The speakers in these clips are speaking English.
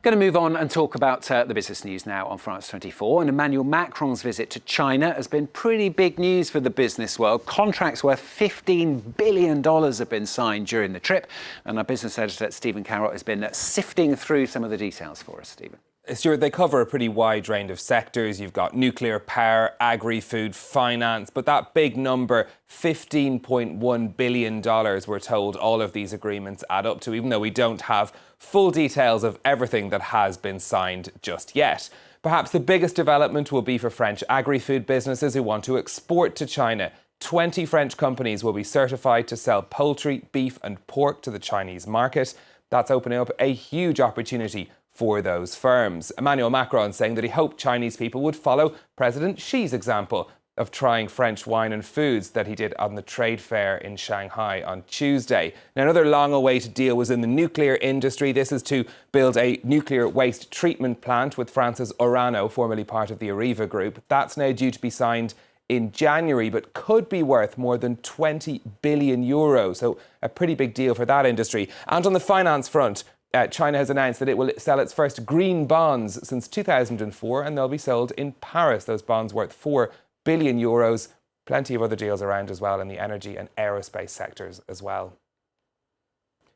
Going to move on and talk about the business news now on France 24. And Emmanuel Macron's visit to China has been pretty big news for the business world. Contracts worth $15 billion have been signed during the trip. And our business editor, Stephen Carrott, has been sifting through some of the details for us, Stephen. Stuart, they cover a pretty wide range of sectors. You've got nuclear power, agri-food, finance, but that big number, $15.1 billion, we're told all of these agreements add up to, even though we don't have full details of everything that has been signed just yet. Perhaps the biggest development will be for French agri-food businesses who want to export to China. 20 French companies will be certified to sell poultry, beef and pork to the Chinese market. That's opening up a huge opportunity for those firms. Emmanuel Macron saying that he hoped Chinese people would follow President Xi's example of trying French wine and foods that he did on the trade fair in Shanghai on Tuesday. Now, another long-awaited deal was in the nuclear industry. This is to build a nuclear waste treatment plant with France's Orano, formerly part of the Agrifood group. That's now due to be signed in January, but could be worth more than 20 billion euros. So a pretty big deal for that industry. And on the finance front, China has announced that it will sell its first green bonds since 2004, and they'll be sold in Paris. Those bonds worth 4 billion euros. Plenty of other deals around as well in the energy and aerospace sectors as well.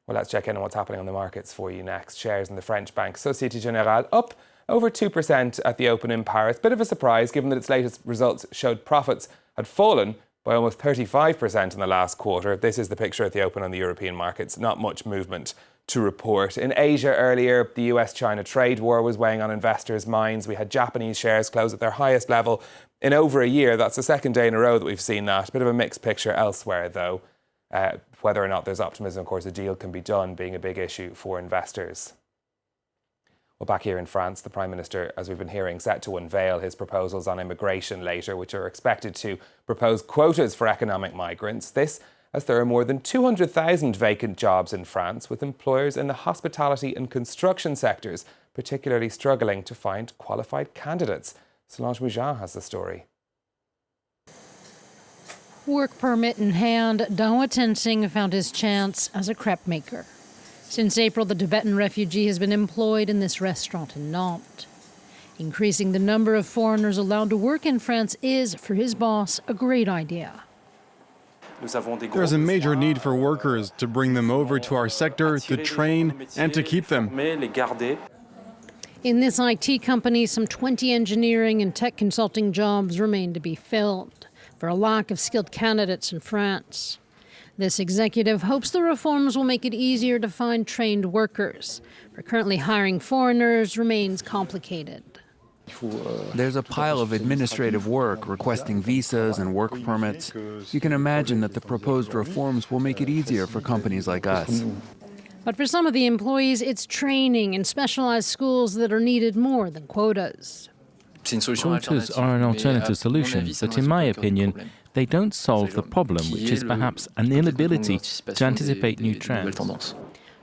Well, let's check in on what's happening on the markets for you next. Shares in the French bank Société Générale up over 2% at the open in Paris. Bit of a surprise given that its latest results showed profits had fallen by almost 35% in the last quarter. This is the picture at the open on the European markets. Not much movement to report. In Asia earlier, the US-China trade war was weighing on investors' minds. We had Japanese shares close at their highest level in over a year. That's the second day in a row that we've seen that. A bit of a mixed picture elsewhere, though. Whether or not there's optimism, of course, a deal can be done, being a big issue for investors. Well, back here in France, the Prime Minister, as we've been hearing, set to unveil his proposals on immigration later, which are expected to propose quotas for economic migrants. This as there are more than 200,000 vacant jobs in France, with employers in the hospitality and construction sectors particularly struggling to find qualified candidates. Solange Moujan has the story. Work permit in hand, Dawa Tensing found his chance as a crepe maker. Since April, the Tibetan refugee has been employed in this restaurant in Nantes. Increasing the number of foreigners allowed to work in France is, for his boss, a great idea. There's a major need for workers to bring them over to our sector, to train and to keep them. In this IT company, some 20 engineering and tech consulting jobs remain to be filled for a lack of skilled candidates in France. This executive hopes the reforms will make it easier to find trained workers, for currently hiring foreigners remains complicated. There's a pile of administrative work requesting visas and work permits. You can imagine that the proposed reforms will make it easier for companies like us. But for some of the employees, it's training and specialized skills that are needed more than quotas. Quotas are an alternative solution, but in my opinion, they don't solve the problem, which is perhaps an inability to anticipate new trends.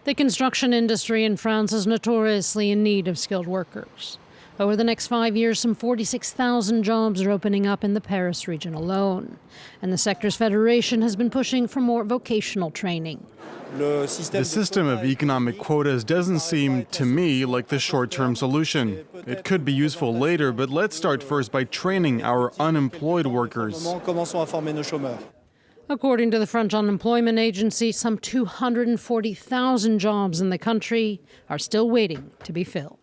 The construction industry in France is notoriously in need of skilled workers. Over the next 5 years, some 46,000 jobs are opening up in the Paris region alone. And the sector's federation has been pushing for more vocational training. The system of economic quotas doesn't seem, to me, like the short-term solution. It could be useful later, but let's start first by training our unemployed workers. According to the French Unemployment Agency, some 240,000 jobs in the country are still waiting to be filled.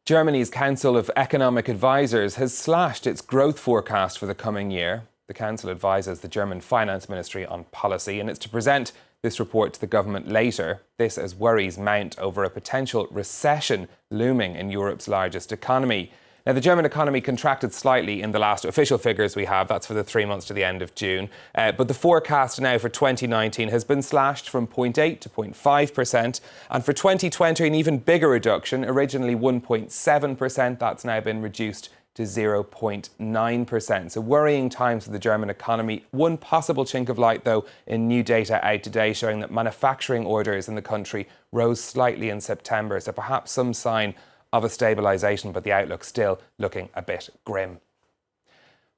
Germany's Council of Economic Advisers has slashed its growth forecast for the coming year. The council advises the German Finance Ministry on policy, and it's to present this report to the government later. This as worries mount over a potential recession looming in Europe's largest economy. Now, the German economy contracted slightly in the last official figures we have. That's for the 3 months to the end of June. But the forecast now for 2019 has been slashed from 0.8 to 0.5%. And for 2020, an even bigger reduction, originally 1.7%. That's now been reduced to 0.9%. So worrying times for the German economy. One possible chink of light, though, in new data out today showing that manufacturing orders in the country rose slightly in September. So perhaps some sign of a stabilisation, but the outlook still looking a bit grim.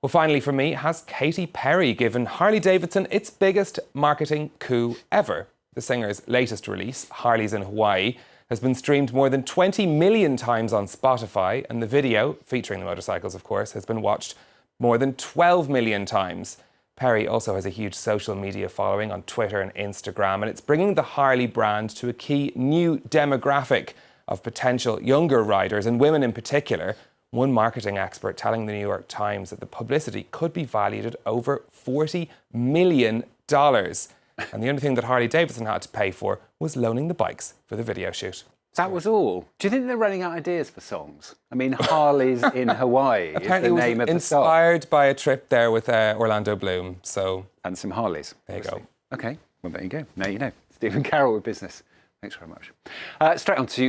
Well, finally for me, has Katy Perry given Harley-Davidson its biggest marketing coup ever? The singer's latest release, Harleys in Hawaii, has been streamed more than 20 million times on Spotify, and the video, featuring the motorcycles of course, has been watched more than 12 million times. Perry also has a huge social media following on Twitter and Instagram, and it's bringing the Harley brand to a key new demographic of potential younger riders, and women in particular. One marketing expert telling the New York Times that the publicity could be valued at over $40 million. And the only thing that Harley-Davidson had to pay for was loaning the bikes for the video shoot. That was all. Do you think they're running out of ideas for songs? I mean, Harley's in Hawaii is the name of the song. Inspired by a trip there with Orlando Bloom. And some Harleys. There you go. OK, well, there you go. Now you know. Stephen Carroll with Business. Thanks very much. Straight on to